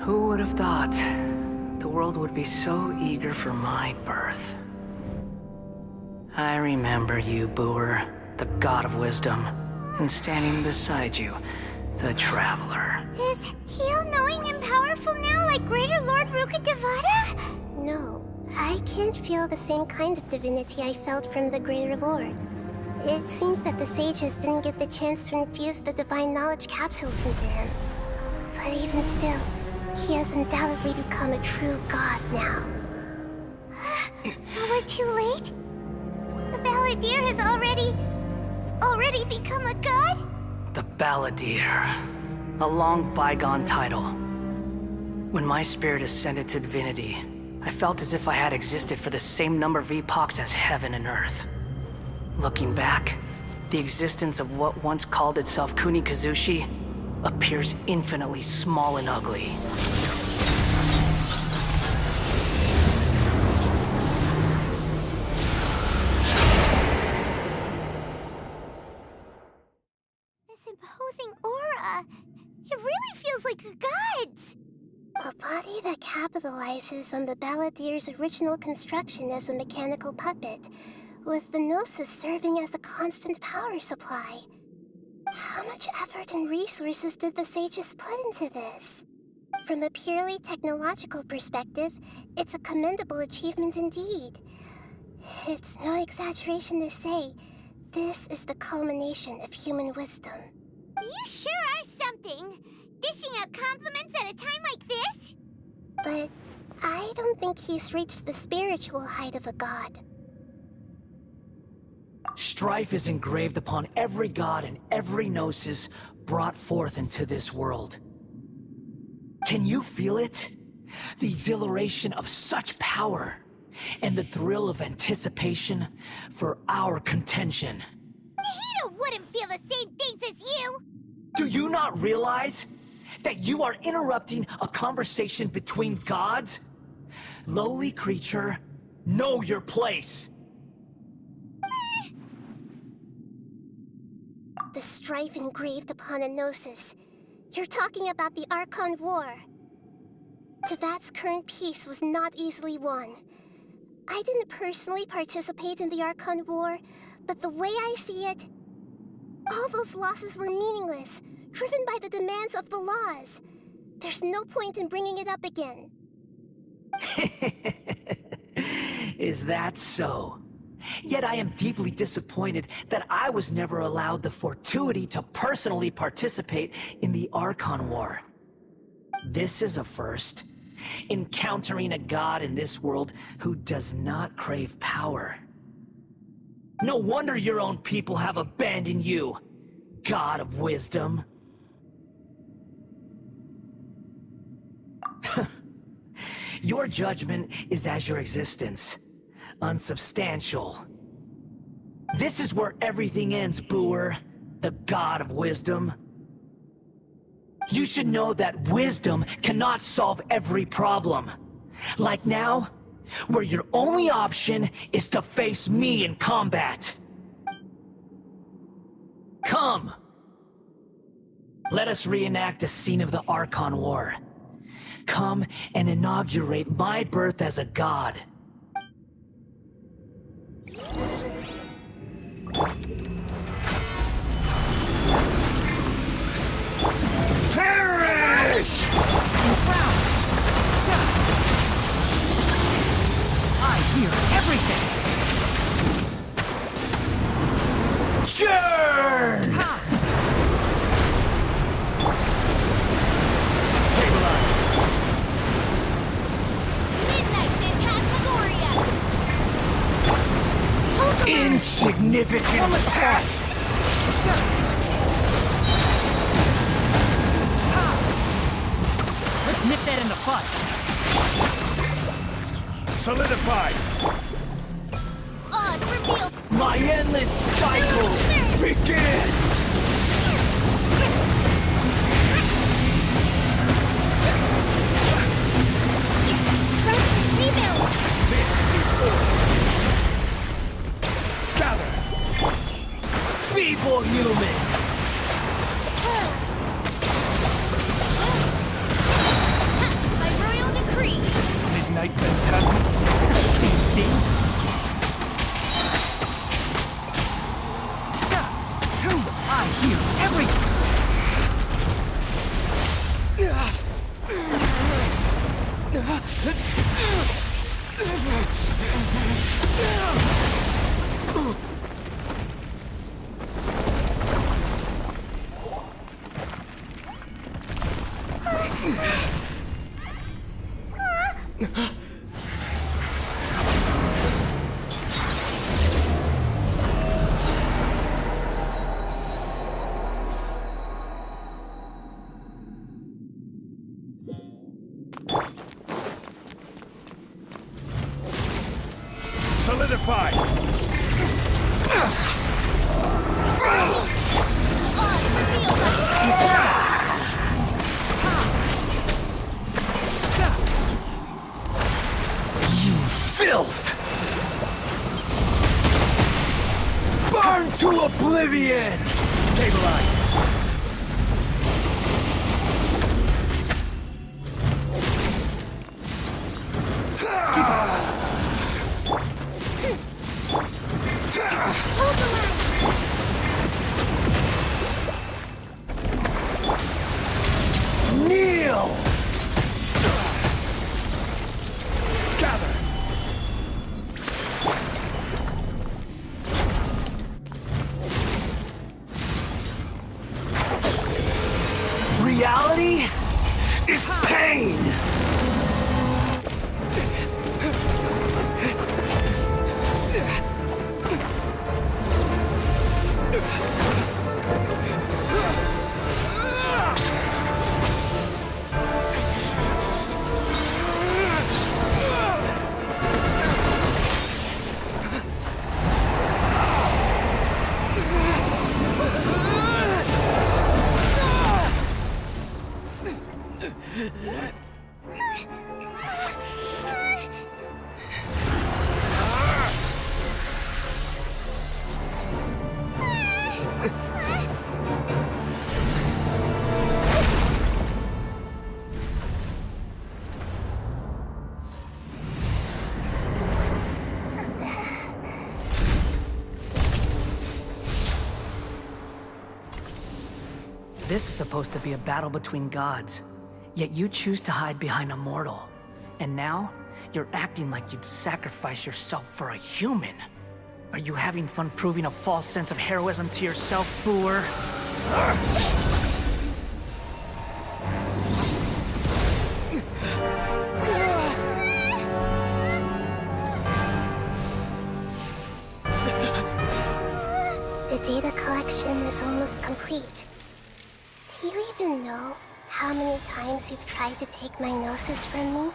Who would have thought the world would be so eager for my birth? I remember you, Booer, the god of wisdom, and standing beside you, the traveler. Is he all-knowing and powerful now, like Greater Lord Rukkhadevata? No, I can't feel the same kind of divinity I felt from the Greater Lord. It seems that the sages didn't get the chance to infuse the divine knowledge capsules into him. But even still, he has undoubtedly become a true god now. So we're too late? The Balladeer has already become a god? The Balladeer. A long bygone title. When my spirit ascended to divinity, I felt as if I had existed for the same number of epochs as heaven and earth. Looking back, the existence of what once called itself Kunikazushi appears infinitely small and ugly. This imposing aura, it really feels like a god's. A body that capitalizes on the Balladeer's original construction as a mechanical puppet, with the Gnosis serving as a constant power supply. How much effort and resources did the sages put into this? From a purely technological perspective, it's a commendable achievement indeed. It's no exaggeration to say, this is the culmination of human wisdom. You sure are something! Dishing out compliments at a time like this? But I don't think he's reached the spiritual height of a god. Strife is engraved upon every god and every gnosis brought forth into this world. Can you feel it? The exhilaration of such power, and the thrill of anticipation for our contention. Nahida wouldn't feel the same things as you! Do you not realize that you are interrupting a conversation between gods? Lowly creature, know your place! The strife engraved upon a gnosis. You're talking about the Archon War. Tevat's current peace was not easily won. I didn't personally participate in the Archon War, but the way I see it, all those losses were meaningless, driven by the demands of the laws. There's no point in bringing it up again. Is that so? Yet I am deeply disappointed that I was never allowed the fortuity to personally participate in the Archon War. This is a first. Encountering a god in this world who does not crave power. No wonder your own people have abandoned you, god of wisdom. Your judgment is as your existence. Unsubstantial. This is where everything ends, Booer, the god of wisdom. You should know that wisdom cannot solve every problem. Like now, where your only option is to face me in combat. Come! Let us reenact a scene of the Archon War. Come and inaugurate my birth as a god. Perish! I hear everything! Churn! Ha! Midnight Phantasmagoria! Insignificant past! Let's nip that in the bud. Solidified! Odds revealed! My endless cycle begins! Rebuild! This is order! Gather! Feeble human! Solidified! You filth! Burn to oblivion! Stabilize! Kneel! Gather! Reality is pain! This is supposed to be a battle between gods, yet you choose to hide behind a mortal. And now, you're acting like you'd sacrifice yourself for a human. Are you having fun proving a false sense of heroism to yourself, Boor? The data collection is almost complete. Do you even know how many times you've tried to take my gnosis from me?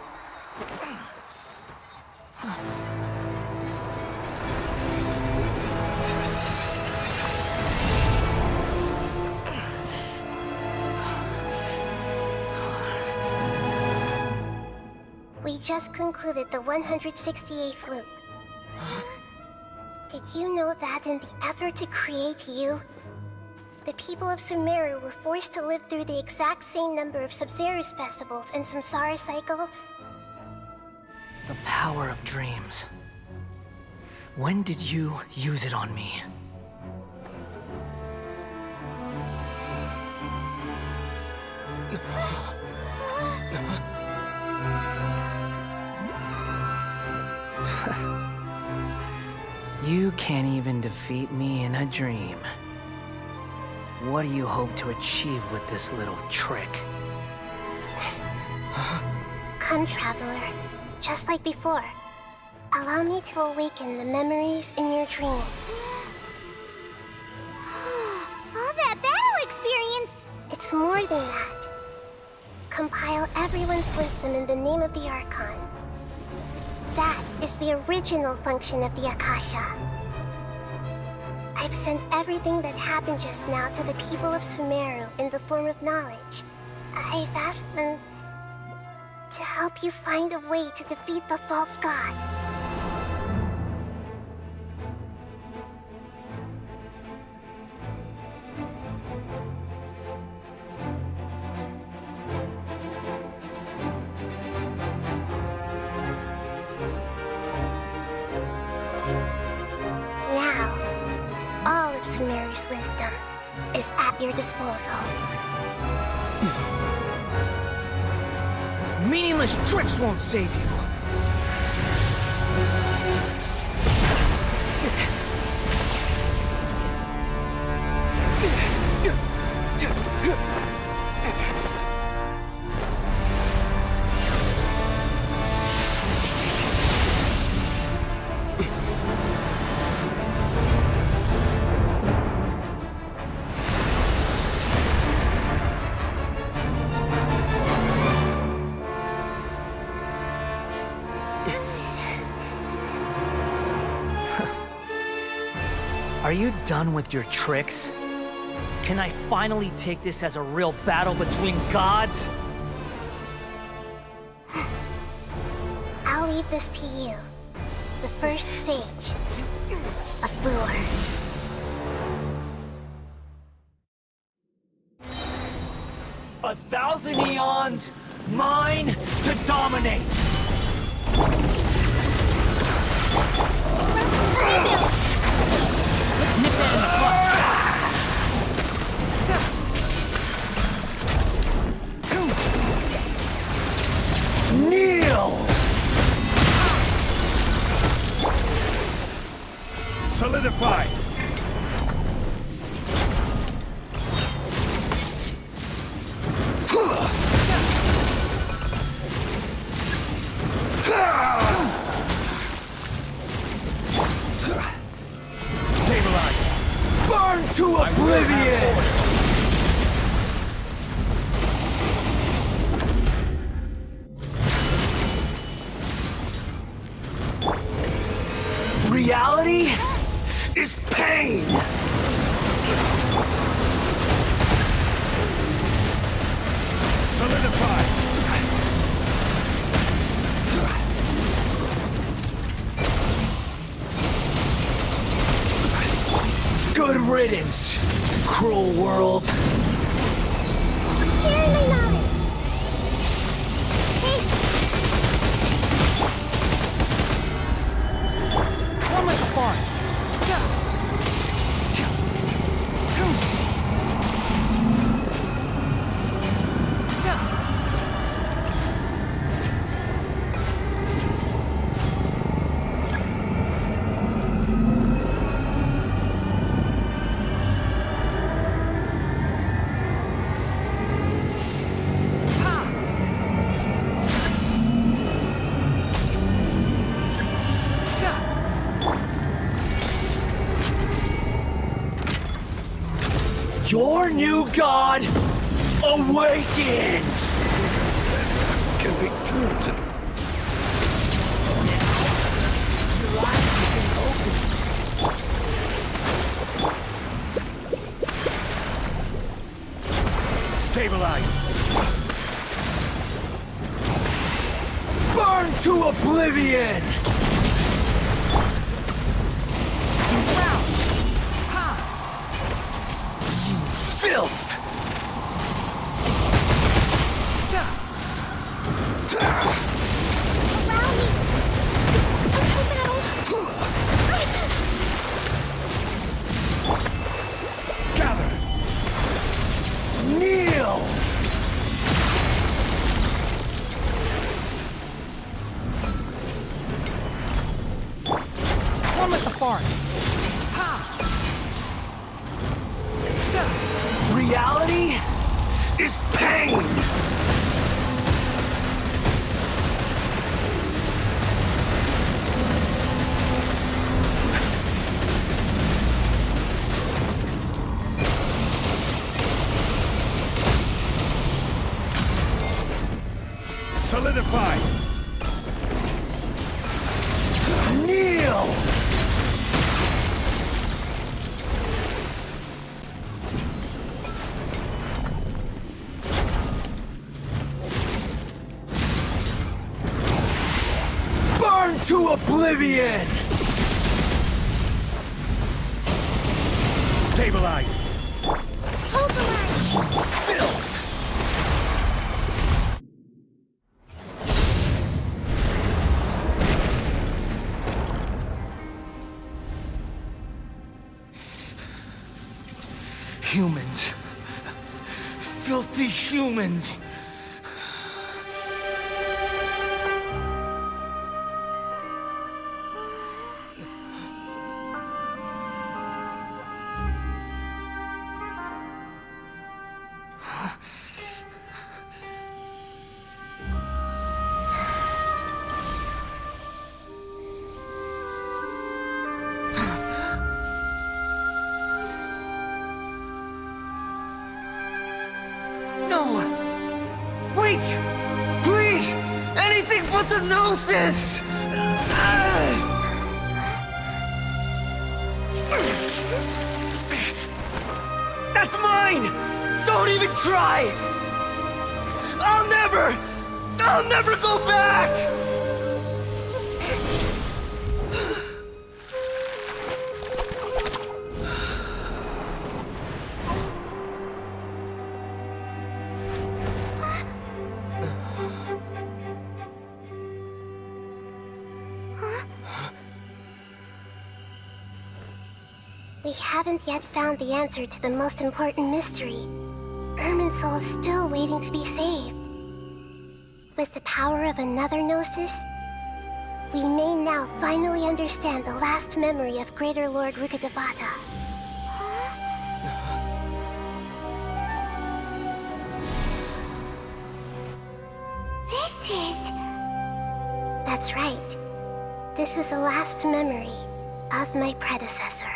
We just concluded the 168th loop. Did you know that in the effort to create you, the people of Sumeru were forced to live through the exact same number of Sub-Zerus festivals and Samsara cycles? The power of dreams. When did you use it on me? You can't even defeat me in a dream. What do you hope to achieve with this little trick? Come, Traveler. Just like before. Allow me to awaken the memories in your dreams. All that battle experience! It's more than that. Compile everyone's wisdom in the name of the Archon. That is the original function of the Akasha. I've sent everything that happened just now to the people of Sumeru in the form of knowledge. I've asked them to help you find a way to defeat the false god. Now, all of Sumeru's wisdom is at your disposal. Meaningless tricks won't save you. Are you done with your tricks? Can I finally take this as a real battle between gods? I'll leave this to you. The first sage of Boor. 1,000 eons, mine to dominate! Let's nip that in the bud. Kneel! Solidify! Stabilize! Burn to oblivion! Reality is pain! Solidify! Good riddance, cruel world. Sharing my knowledge. Hey, One with the forest. Your new god awakens! Can be tuned. Stabilize! Burn to oblivion! Filth! allow me. Okay, Battle. Gather! Kneel! One with the forest. Reality is pain! Solidify! Kneel! Burn to oblivion! Stabilize! Hold the line. Filth! Humans. Filthy humans. Wait! Please! Anything but the Gnosis! That's mine! Don't even try! I'll never go back! We haven't yet found the answer to the most important mystery. Irminsul is still waiting to be saved. With the power of another Gnosis, we may now finally understand the last memory of Greater Lord Rukkhadevata. This is... That's right. This is the last memory of my predecessor.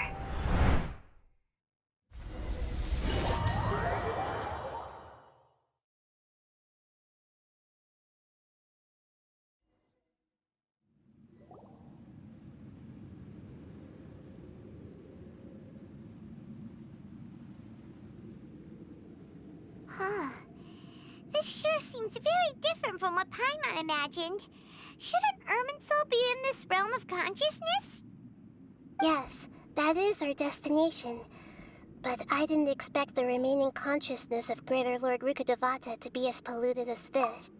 Huh. This sure seems very different from what Paimon imagined. Shouldn't Irminsul be in this realm of consciousness? Yes, that is our destination. But I didn't expect the remaining consciousness of Greater Lord Rukkhadevata to be as polluted as this.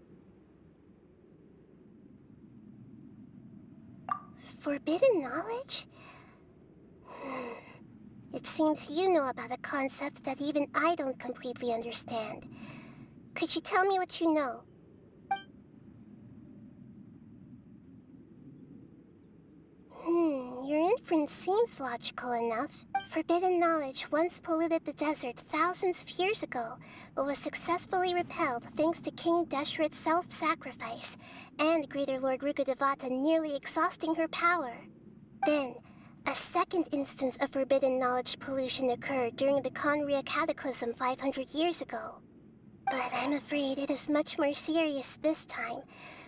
Forbidden knowledge? It seems you know about a concept that even I don't completely understand. Could you tell me what you know? Your inference seems logical enough. Forbidden knowledge once polluted the desert thousands of years ago, but was successfully repelled thanks to King Deshret's self-sacrifice, and Greater Lord Rukkhadevata nearly exhausting her power. Then, a second instance of forbidden knowledge pollution occurred during the Conria Cataclysm 500 years ago. But I'm afraid it is much more serious this time,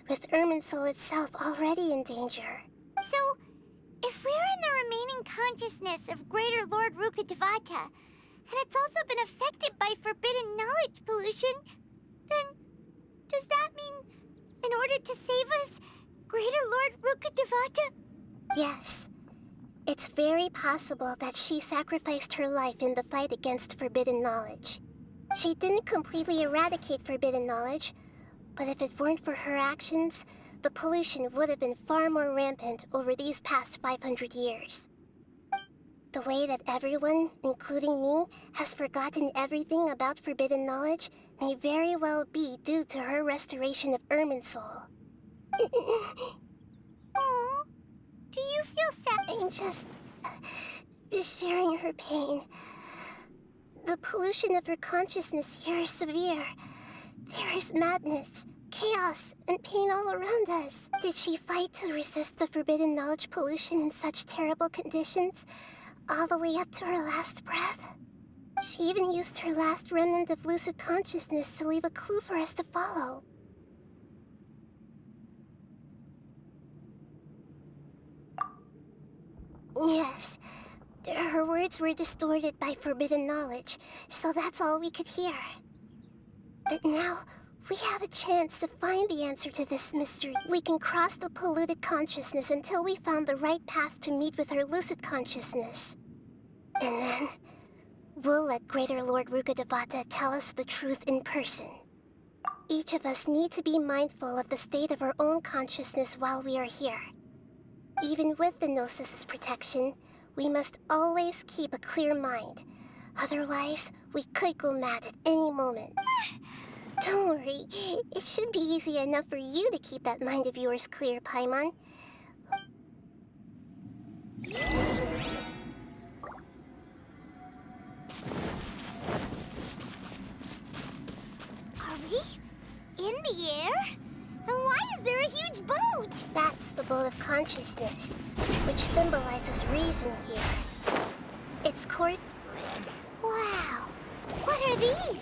with Irminsul itself already in danger. So, if we're in the remaining consciousness of Greater Lord Rukkhadevata, and it's also been affected by forbidden knowledge pollution, then does that mean, in order to save us, Greater Lord Rukkhadevata? Yes. It's very possible that she sacrificed her life in the fight against forbidden knowledge. She didn't completely eradicate forbidden knowledge, but if it weren't for her actions, the pollution would have been far more rampant over these past 500 years. The way that everyone, including me, has forgotten everything about forbidden knowledge may very well be due to her restoration of Irminsul. Aw, do you feel sad? I'm just sharing her pain. The pollution of her consciousness here is severe. There is madness, chaos, and pain all around us. Did she fight to resist the forbidden knowledge pollution in such terrible conditions, all the way up to her last breath? She even used her last remnant of lucid consciousness to leave a clue for us to follow. Yes, her words were distorted by forbidden knowledge, so that's all we could hear. But now, we have a chance to find the answer to this mystery. We can cross the polluted consciousness until we found the right path to meet with her lucid consciousness. And then, we'll let Greater Lord Rukkhadevata tell us the truth in person. Each of us need to be mindful of the state of our own consciousness while we are here. Even with the Gnosis's protection, we must always keep a clear mind. Otherwise, we could go mad at any moment. Don't worry, it should be easy enough for you to keep that mind of yours clear, Paimon. Are we in the air? And why is there a huge boat? That's the boat of consciousness, which symbolizes reason here. Its court... Wow, what are these?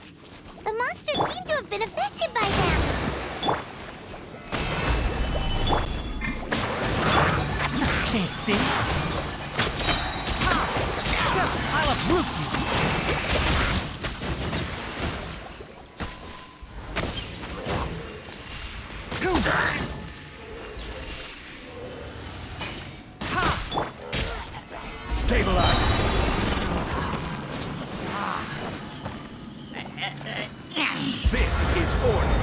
The monsters seem to have been affected by them. see? I'll uproot you! Stabilize! This is order!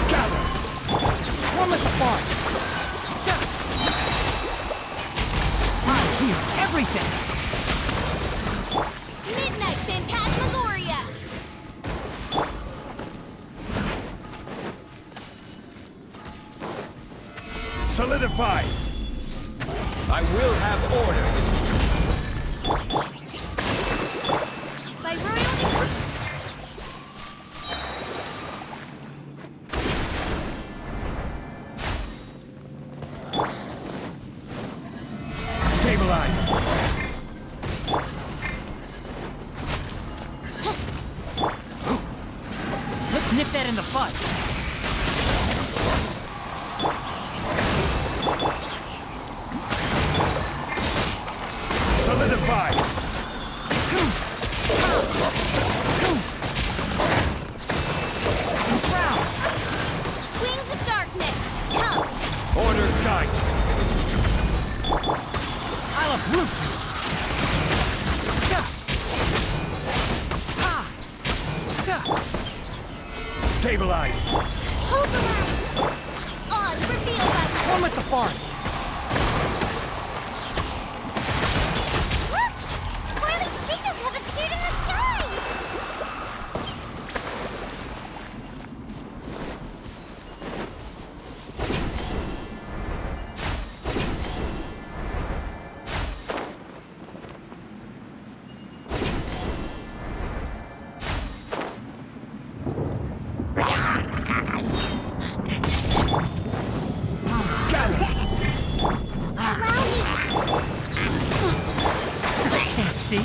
Gather! Form at the forest! I hear everything! Midnight Phantasmagoria! Solidify! I will have order! By royal decree... Stabilize! Let's nip that in the bud! Solidify! Drown! Wings of darkness! Come! Order guide you! I'll uproot you! Stabilize! Hold the line! Oz revealed by... Form at the forest! Look! Twirling sigils have appeared in the sky! Allow me! Can't see?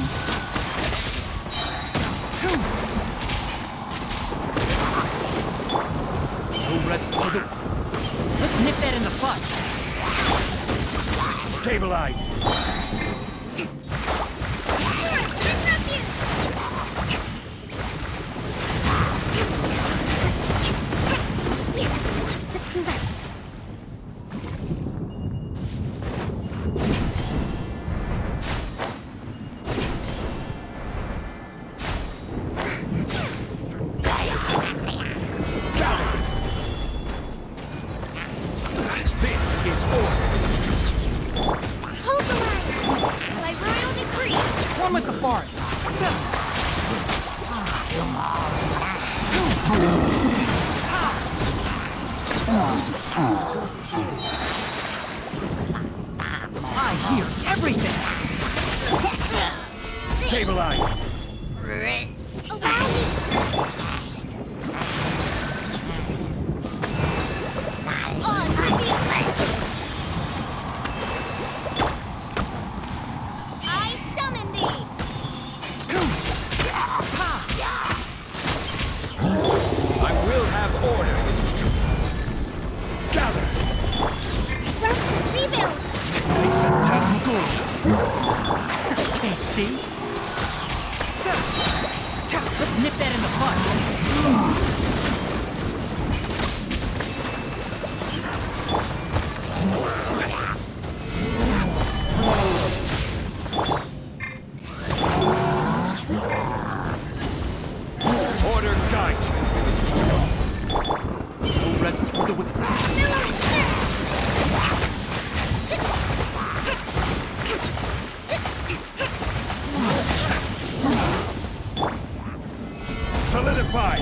No rest for the... Let's nip that in the bud! Stabilize! Let's move on. This is order! Hold the line! By royal decree! Form at the forest! I hear everything! Stabilize! Allow me! Oz revealed! I summon thee! I will have order! Gather! Rebuild! Phantasmagoria! Can't see? Let's nip that in the bud! Order guide you! No rest for the wicked. Solidify!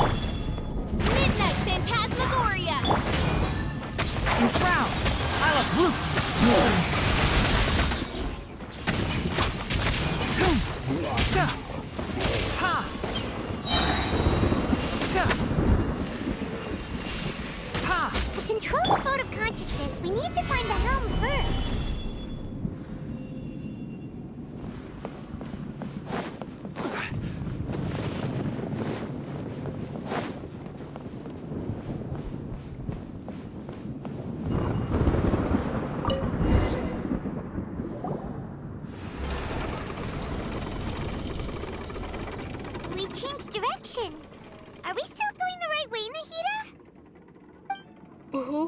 Midnight Phantasmagoria! Enshroud! I'll uproot To control the boat of consciousness, we need to find the helm first. seemingly changed direction. Are we still going the right way, Nahida? Mm-hmm.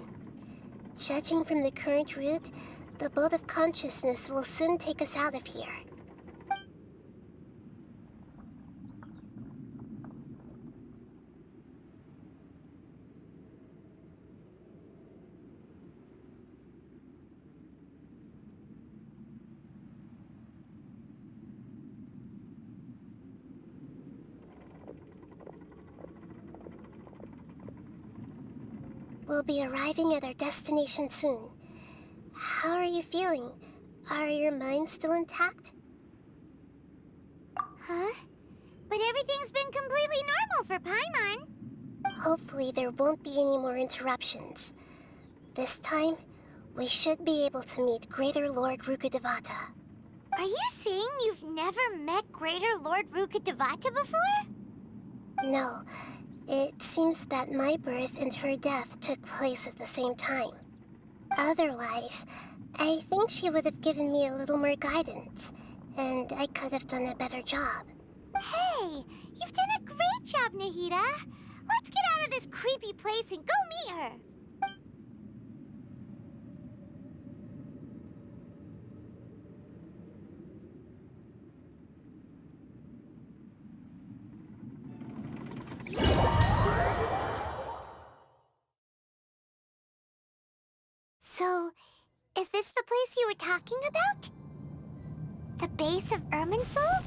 Judging from the current route, the boat of consciousness will soon take us out of here. We'll be arriving at our destination soon. How are you feeling? Are your minds still intact? Huh? But everything's been completely normal for Paimon. Hopefully there won't be any more interruptions. This time, we should be able to meet Greater Lord Rukkhadevata. Are you saying you've never met Greater Lord Rukkhadevata before? No, it seems that my birth and her death took place at the same time. Otherwise, I think she would have given me a little more guidance, and I could have done a better job. Hey, you've done a great job, Nahida. Let's get out of this creepy place and go meet her. So, is this the place you were talking about? The base of Irminsul?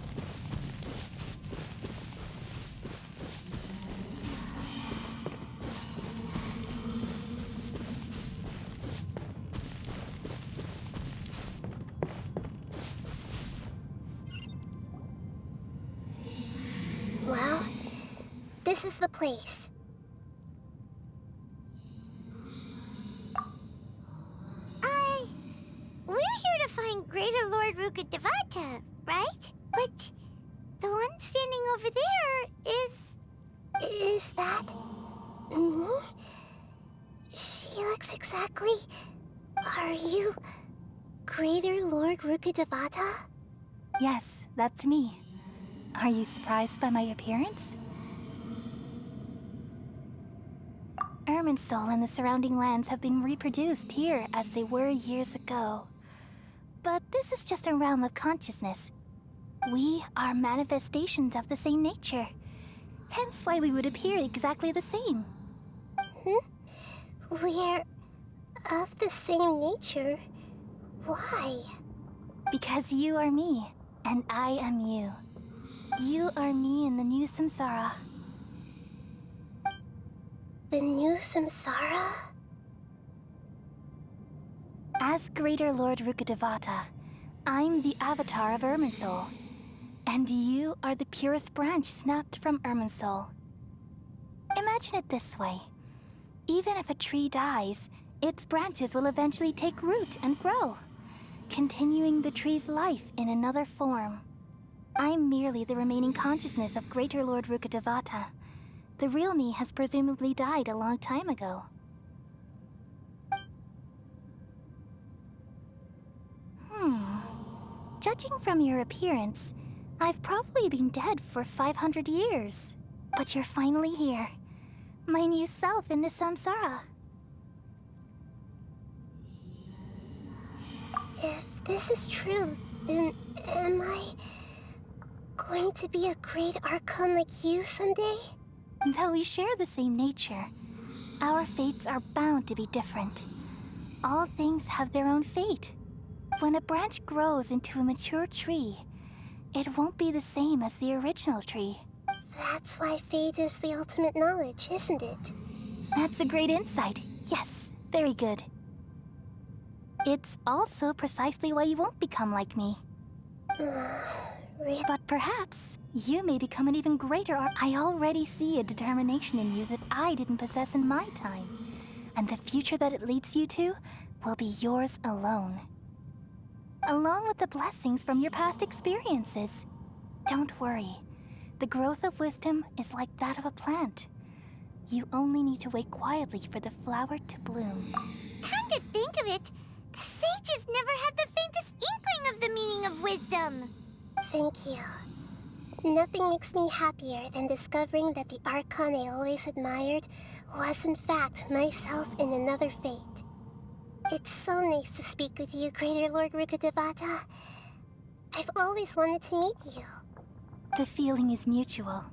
Well, this is the place. We're here to find Greater Lord Rukkhadevata, right? But the one standing over there is... Is that... me? She looks exactly... Are you... Greater Lord Rukkhadevata? Yes, that's me. Are you surprised by my appearance? Irminsul and the surrounding lands have been reproduced here as they were years ago. But this is just a realm of consciousness. We are manifestations of the same nature. Hence why we would appear exactly the same. We're... of the same nature? Why? Because you are me, and I am you. You are me in the new samsara. The new samsara? As Greater Lord Rukkhadevata, I'm the avatar of Irminsul. And you are the purest branch snapped from Irminsul. Imagine it this way. Even if a tree dies, its branches will eventually take root and grow, continuing the tree's life in another form. I'm merely the remaining consciousness of Greater Lord Rukkhadevata. The real me has presumably died a long time ago. Judging from your appearance, I've probably been dead for 500 years. But you're finally here. My new self in the samsara. If this is true, then am I... going to be a great Archon like you someday? Though we share the same nature, our fates are bound to be different. All things have their own fate. When a branch grows into a mature tree, it won't be the same as the original tree. That's why fate is the ultimate knowledge, isn't it? That's a great insight. Yes, very good. It's also precisely why you won't become like me. Really? But perhaps you may become an even greater I already see a determination in you that I didn't possess in my time. And the future that it leads you to will be yours alone. Along with the blessings from your past experiences. Don't worry. The growth of wisdom is like that of a plant. You only need to wait quietly for the flower to bloom. Come to think of it, the sages never had the faintest inkling of the meaning of wisdom. Thank you. Nothing makes me happier than discovering that the Archon I always admired was in fact myself in another fate. It's so nice to speak with you, Greater Lord Rukkhadevata. I've always wanted to meet you. The feeling is mutual.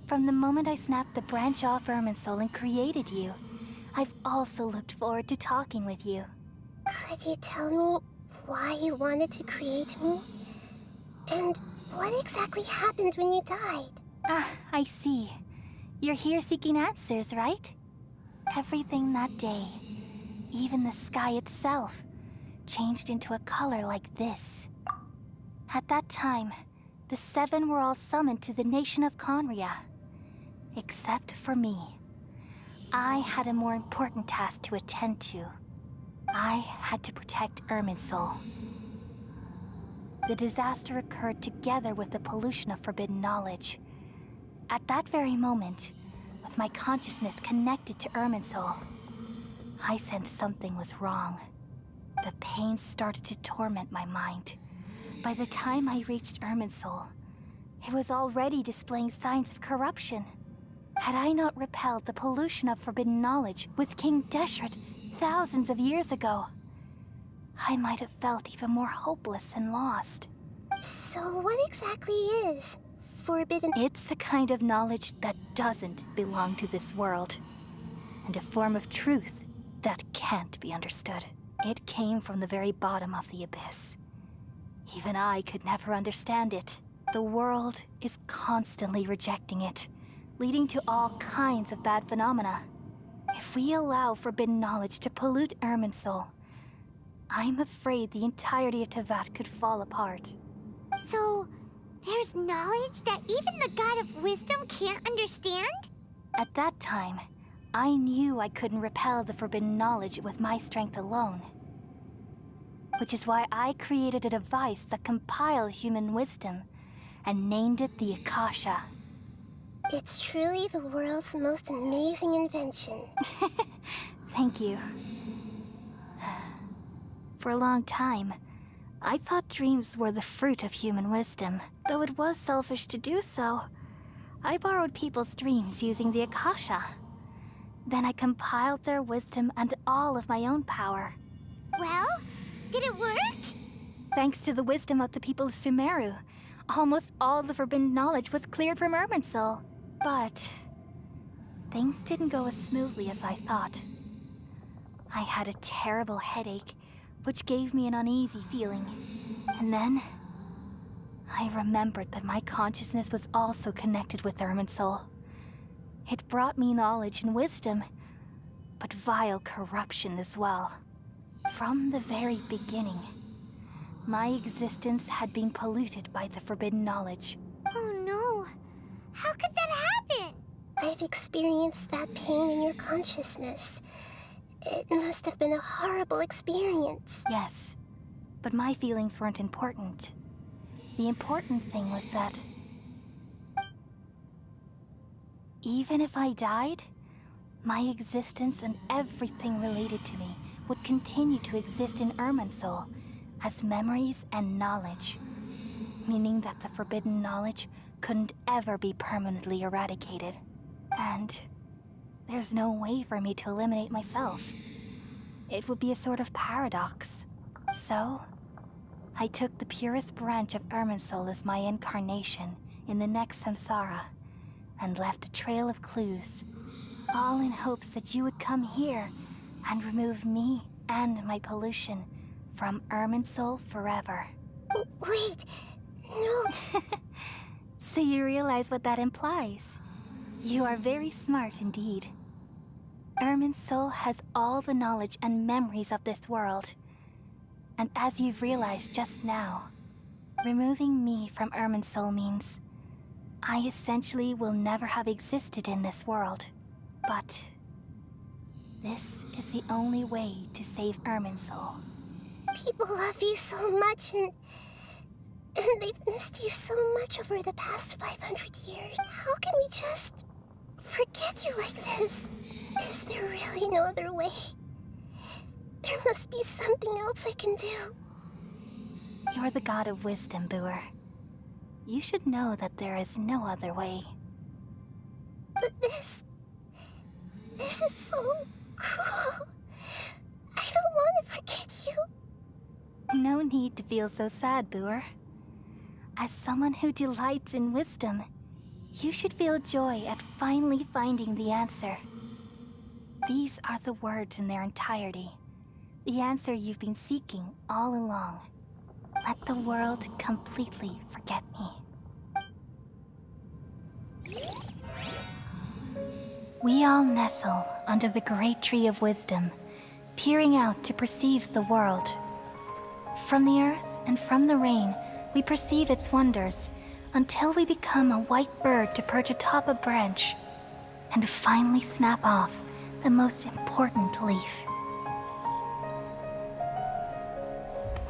From the moment I snapped the branch off Irminsul and created you, I've also looked forward to talking with you. Could you tell me why you wanted to create me? And what exactly happened when you died? Ah, I see. You're here seeking answers, right? Everything that day, even the sky itself, changed into a color like this. At that time, the Seven were all summoned to the nation of Conria. Except for me. I had a more important task to attend to. I had to protect Irminsul. The disaster occurred together with the pollution of forbidden knowledge. At that very moment, with my consciousness connected to Irminsul, I sensed something was wrong. The pain started to torment my mind. By the time I reached Irminsul, it was already displaying signs of corruption. Had I not repelled the pollution of forbidden knowledge with King Deshret thousands of years ago, I might have felt even more hopeless and lost. So what exactly is forbidden? It's a kind of knowledge that doesn't belong to this world, and a form of truth that can't be understood. It came from the very bottom of the abyss. Even I could never understand it. The world is constantly rejecting it, leading to all kinds of bad phenomena. If we allow forbidden knowledge to pollute Irminsul, I'm afraid the entirety of Tevat could fall apart. So, there's knowledge that even the God of Wisdom can't understand? At that time, I knew I couldn't repel the forbidden knowledge with my strength alone. Which is why I created a device that compiled human wisdom and named it the Akasha. It's truly the world's most amazing invention. Thank you. For a long time, I thought dreams were the fruit of human wisdom. Though it was selfish to do so, I borrowed people's dreams using the Akasha. Then I compiled their wisdom and all of my own power. Well, did it work? Thanks to the wisdom of the people of Sumeru, almost all the forbidden knowledge was cleared from Irminsul. But things didn't go as smoothly as I thought. I had a terrible headache, which gave me an uneasy feeling. And then I remembered that my consciousness was also connected with Irminsul. It brought me knowledge and wisdom, but vile corruption as well. From the very beginning, my existence had been polluted by the forbidden knowledge. Oh no. How could that happen? I've experienced that pain in your consciousness. It must have been a horrible experience. Yes, but my feelings weren't important. The important thing was that even if I died, my existence and everything related to me would continue to exist in Irminsul as memories and knowledge, meaning that the forbidden knowledge couldn't ever be permanently eradicated. And there's no way for me to eliminate myself. It would be a sort of paradox. So, I took the purest branch of Irminsul as my incarnation in the next samsara, and left a trail of clues, all in hopes that you would come here and remove me and my pollution from Irminsul forever. Wait, no. So you realize what that implies? You are very smart indeed. Irminsul has all the knowledge and memories of this world. And as you've realized just now, removing me from Irminsul means I essentially will never have existed in this world. But this is the only way to save Irminsul. People love you so much and they've missed you so much over the past 500 years. How can we just forget you like this? Is there really no other way? There must be something else I can do. You're the god of wisdom, Boer. you should know that there is no other way. But this is so cruel. I don't want to forget you. No need to feel so sad, Boer. As someone who delights in wisdom, you should feel joy at finally finding the answer. These are the words in their entirety. The answer you've been seeking all along. Let the world completely forget me. We all nestle under the great tree of wisdom, peering out to perceive the world. From the earth and from the rain, we perceive its wonders, until we become a white bird to perch atop a branch, and finally snap off the most important leaf.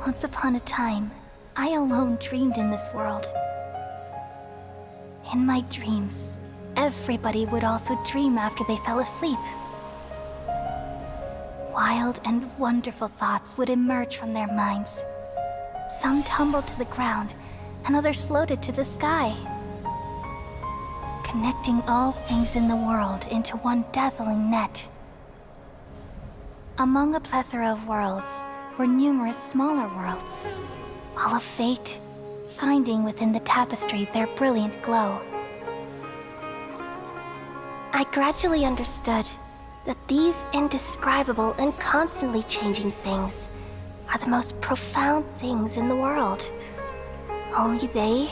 Once upon a time, I alone dreamed in this world. In my dreams, everybody would also dream after they fell asleep. Wild and wonderful thoughts would emerge from their minds. Some tumbled to the ground, and others floated to the sky, connecting all things in the world into one dazzling net. Among a plethora of worlds were numerous smaller worlds, all of fate, finding within the tapestry their brilliant glow. I gradually understood that these indescribable and constantly changing things are the most profound things in the world. Only they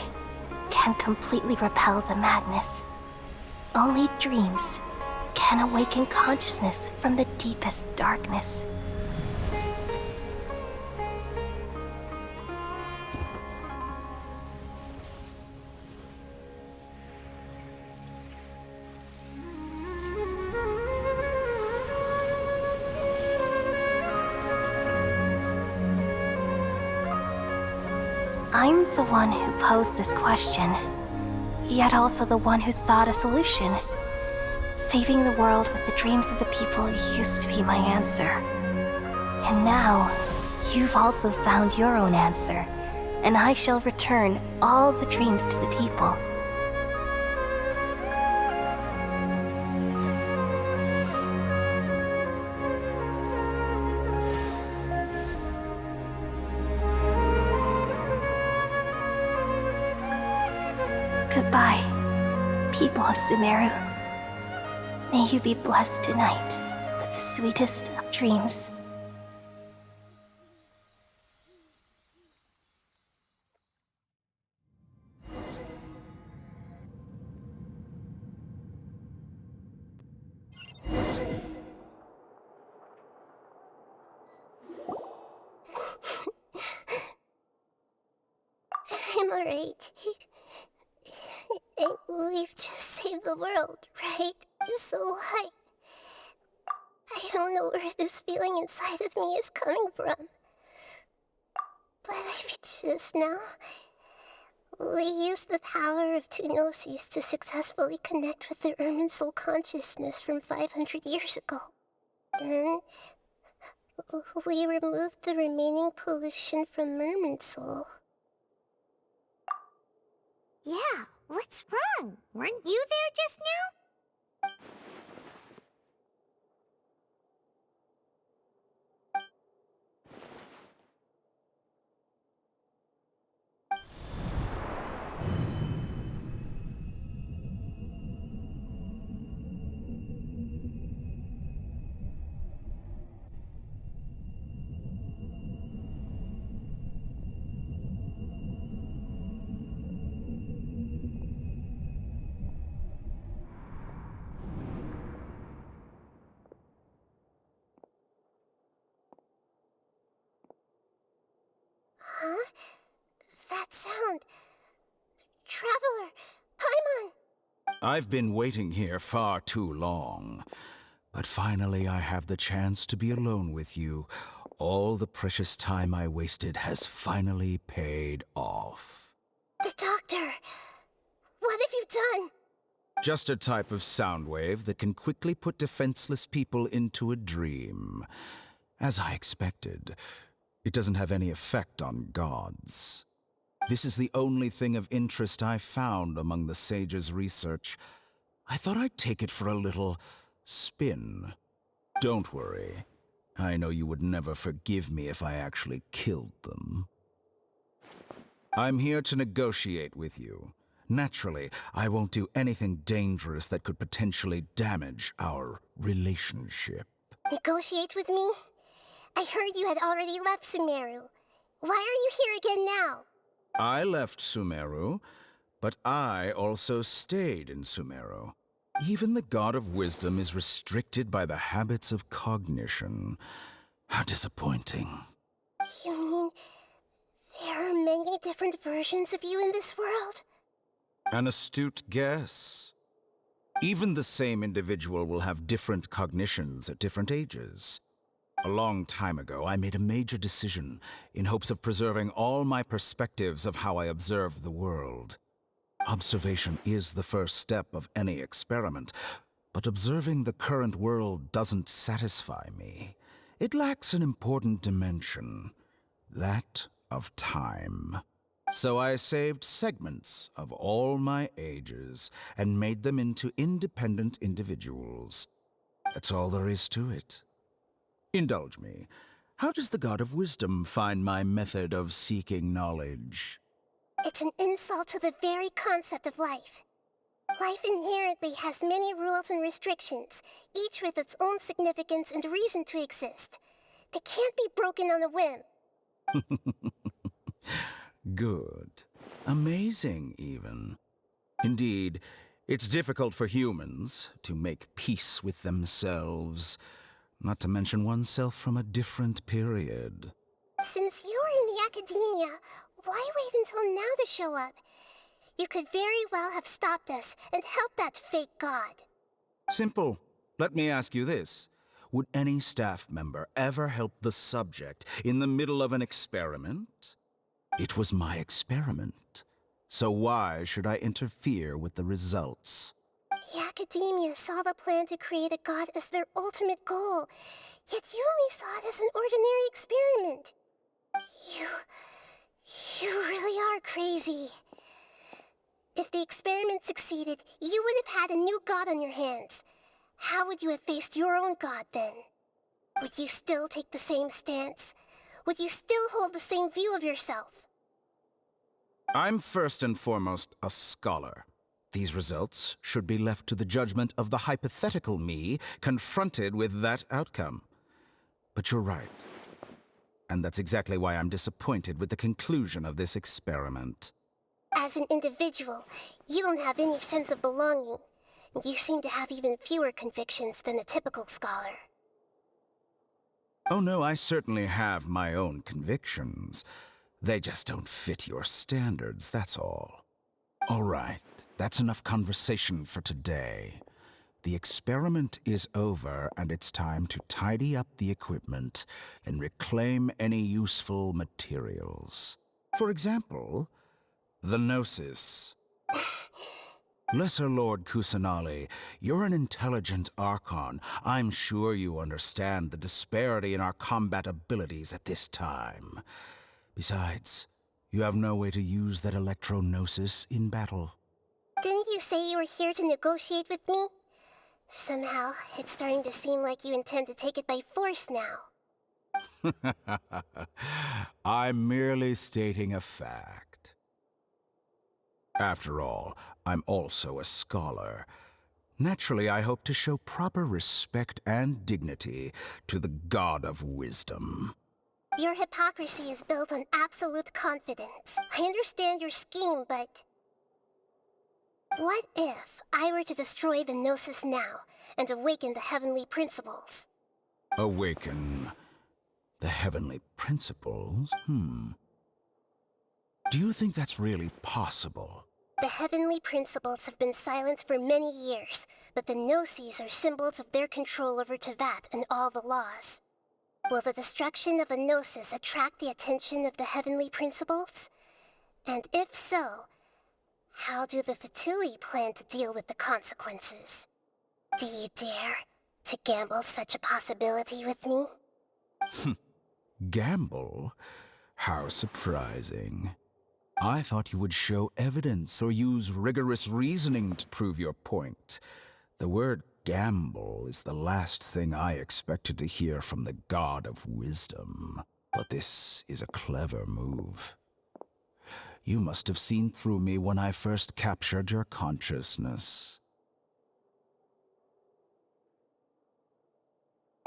can completely repel the madness. Only dreams can awaken consciousness from the deepest darkness. I'm the one who posed this question, yet also the one who sought a solution. Saving the world with the dreams of the people used to be my answer. And now, you've also found your own answer, and I shall return all the dreams to the people. Goodbye, people of Sumeru. May you be blessed tonight with the sweetest of dreams. I'm alright. And we've just saved the world, right? So I don't know where this feeling inside of me is coming from. But I feel just now, we used the power of two gnosis to successfully connect with the Irminsul consciousness from 500 years ago. Then, we removed the remaining pollution from Irminsul. Yeah, what's wrong? Weren't you there just now? Huh? That sound. Traveler! Paimon! I've been waiting here far too long. But finally I have the chance to be alone with you. All the precious time I wasted has finally paid off. The doctor! What have you done? Just a type of sound wave that can quickly put defenseless people into a dream. As I expected, it doesn't have any effect on gods. This is the only thing of interest I found among the sage's research. I thought I'd take it for a little spin. Don't worry. I know you would never forgive me if I actually killed them. I'm here to negotiate with you. Naturally, I won't do anything dangerous that could potentially damage our relationship. Negotiate with me? I heard you had already left Sumeru. Why are you here again now? I left Sumeru, but I also stayed in Sumeru. Even the God of Wisdom is restricted by the habits of cognition. How disappointing. You mean there are many different versions of you in this world? An astute guess. Even the same individual will have different cognitions at different ages. A long time ago, I made a major decision in hopes of preserving all my perspectives of how I observed the world. Observation is the first step of any experiment, but observing the current world doesn't satisfy me. It lacks an important dimension, that of time. So I saved segments of all my ages and made them into independent individuals. That's all there is to it. Indulge me. How does the God of Wisdom find my method of seeking knowledge? It's an insult to the very concept of life. Life inherently has many rules and restrictions, each with its own significance and reason to exist. They can't be broken on a whim. Good. Amazing, even. Indeed, it's difficult for humans to make peace with themselves, not to mention oneself from a different period. Since you were in the academia, why wait until now to show up? You could very well have stopped us and helped that fake god. Simple. Let me ask you this. Would any staff member ever help the subject in the middle of an experiment? It was my experiment. So why should I interfere with the results? The academia saw the plan to create a god as their ultimate goal, yet you only saw it as an ordinary experiment. You really are crazy. If the experiment succeeded, you would have had a new god on your hands. How would you have faced your own god then? Would you still take the same stance? Would you still hold the same view of yourself? I'm first and foremost a scholar. These results should be left to the judgment of the hypothetical me confronted with that outcome. But you're right. And that's exactly why I'm disappointed with the conclusion of this experiment. As an individual, you don't have any sense of belonging. You seem to have even fewer convictions than a typical scholar. Oh no, I certainly have my own convictions. They just don't fit your standards, that's all. All right, that's enough conversation for today. The experiment is over, and it's time to tidy up the equipment and reclaim any useful materials. For example, the Gnosis. Lesser Lord Kusanali, you're an intelligent Archon. I'm sure you understand the disparity in our combat abilities at this time. Besides, you have no way to use that Electro-Gnosis in battle. Didn't you say you were here to negotiate with me? Somehow, it's starting to seem like you intend to take it by force now. I'm merely stating a fact. After all, I'm also a scholar. Naturally, I hope to show proper respect and dignity to the God of Wisdom. Your hypocrisy is built on absolute confidence. I understand your scheme, but... what if I were to destroy the Gnosis now and awaken the heavenly principles? Awaken the heavenly principles? Do you think that's really possible? The heavenly principles have been silent for many years, but the Gnosis are symbols of their control over Tevat and all the laws. Will the destruction of a Gnosis attract the attention of the heavenly principles? And if so, how do the Fatui plan to deal with the consequences? Do you dare to gamble such a possibility with me? Gamble? How surprising. I thought you would show evidence or use rigorous reasoning to prove your point. The word gamble is the last thing I expected to hear from the god of wisdom. But this is a clever move. You must have seen through me when I first captured your consciousness.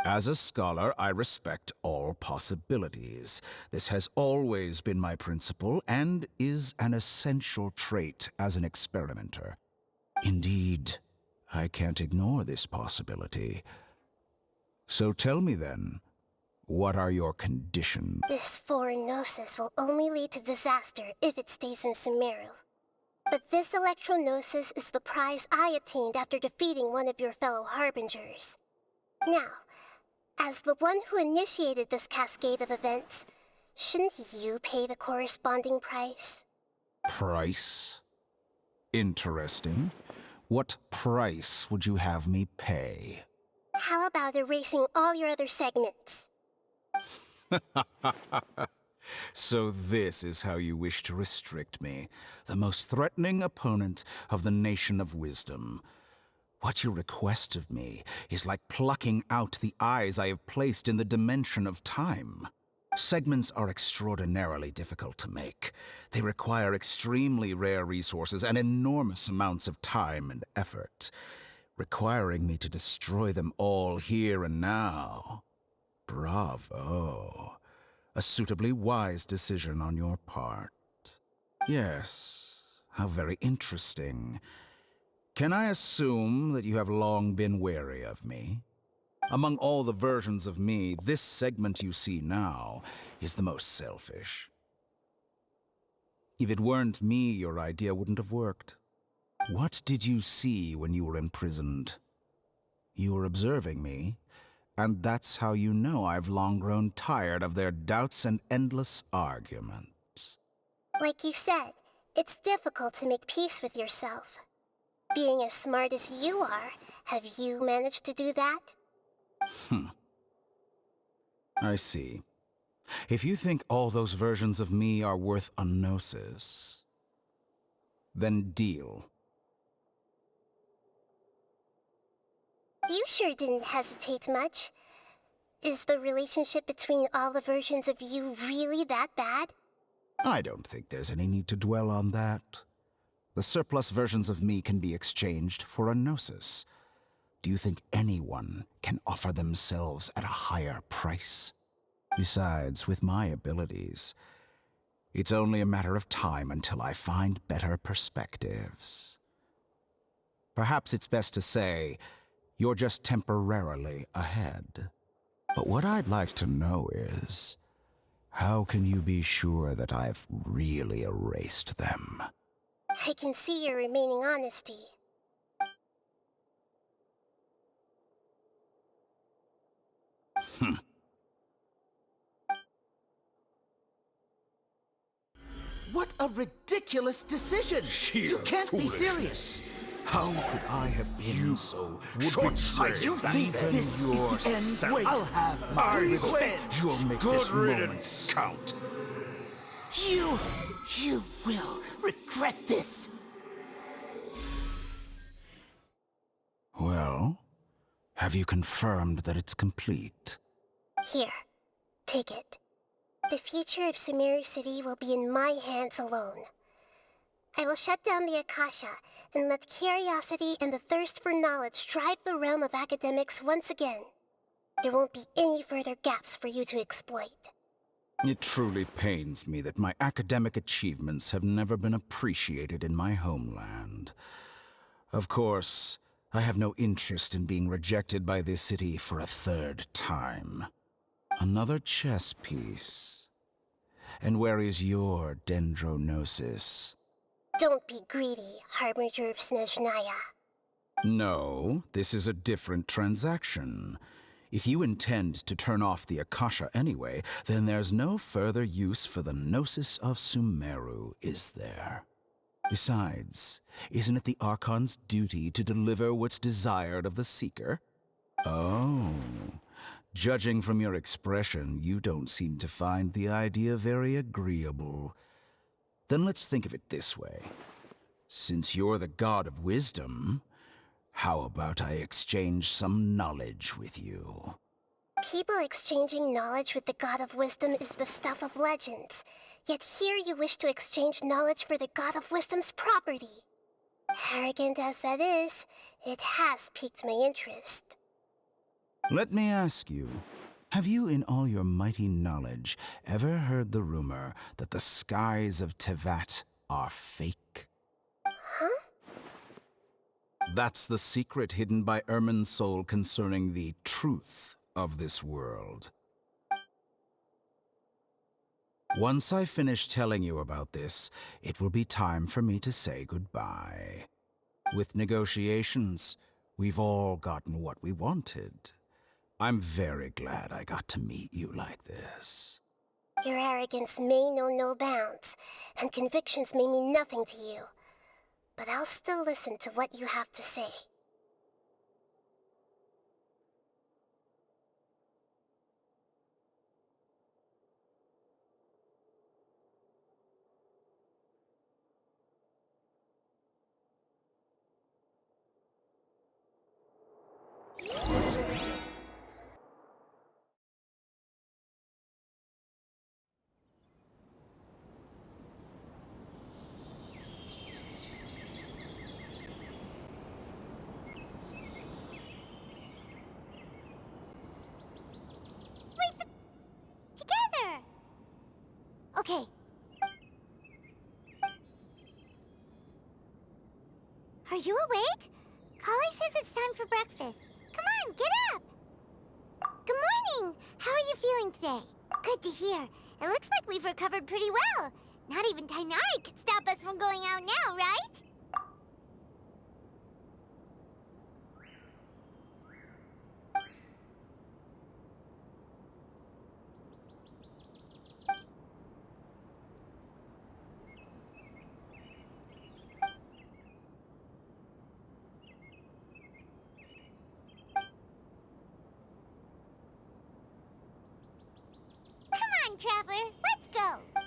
As a scholar, I respect all possibilities. This has always been my principle and is an essential trait as an experimenter. Indeed, I can't ignore this possibility. So tell me then, what are your conditions? This foreign gnosis will only lead to disaster if it stays in Sumeru. But this electro-gnosis is the prize I obtained after defeating one of your fellow harbingers. Now, as the one who initiated this cascade of events, shouldn't you pay the corresponding price? Price? Interesting. What price would you have me pay? How about erasing all your other segments? So this is how you wish to restrict me, the most threatening opponent of the Nation of Wisdom. What you request of me is like plucking out the eyes I have placed in the dimension of time. Segments are extraordinarily difficult to make. They require extremely rare resources and enormous amounts of time and effort, requiring me to destroy them all here and now. Bravo. A suitably wise decision on your part. Yes, how very interesting. Can I assume that you have long been wary of me? Among all the versions of me, this segment you see now is the most selfish. If it weren't me, your idea wouldn't have worked. What did you see when you were imprisoned? You were observing me, and that's how you know I've long grown tired of their doubts and endless arguments. Like you said, it's difficult to make peace with yourself. Being as smart as you are, have you managed to do that? I see. If you think all those versions of me are worth a gnosis, then deal. You sure didn't hesitate much. Is the relationship between all the versions of you really that bad? I don't think there's any need to dwell on that. The surplus versions of me can be exchanged for a gnosis. Do you think anyone can offer themselves at a higher price? Besides, with my abilities, it's only a matter of time until I find better perspectives. Perhaps it's best to say, you're just temporarily ahead. But what I'd like to know is, how can you be sure that I've really erased them? I can see your remaining honesty. What a ridiculous decision! You can't be serious! How could I have been so short-sighted? You think this is the end? Wait, I'll have my revenge! You'll make this moment count. You will regret this! Well, have you confirmed that it's complete? Here, take it. The future of Sumeru City will be in my hands alone. I will shut down the Akasha and let curiosity and the thirst for knowledge drive the realm of academics once again. There won't be any further gaps for you to exploit. It truly pains me that my academic achievements have never been appreciated in my homeland. Of course, I have no interest in being rejected by this city for a third time. Another chess piece. And where is your dendrognosis? Don't be greedy, Harbinger of Snezhnaya. No, this is a different transaction. If you intend to turn off the Akasha anyway, then there's no further use for the Gnosis of Sumeru, is there? Besides, isn't it the Archon's duty to deliver what's desired of the Seeker? Oh, judging from your expression, you don't seem to find the idea very agreeable. Then let's think of it this way. Since you're the god of wisdom, how about I exchange some knowledge with you? People exchanging knowledge with the god of wisdom is the stuff of legends. Yet here you wish to exchange knowledge for the god of wisdom's property. Arrogant as that is, it has piqued my interest. Let me ask you, have you in all your mighty knowledge ever heard the rumor that the skies of Tevat are fake? Huh? That's the secret hidden by Irminsul concerning the truth of this world. Once I finish telling you about this, it will be time for me to say goodbye. With negotiations, we've all gotten what we wanted. I'm very glad I got to meet you like this. Your arrogance may know no bounds, and convictions may mean nothing to you. But I'll still listen to what you have to say. Together! Okay. Are you awake? Kali says it's time for breakfast. Come on, get up! Good morning! How are you feeling today? Good to hear. It looks like we've recovered pretty well. Not even Tainari could stop us from going out now, right? Come on, Traveler, let's go!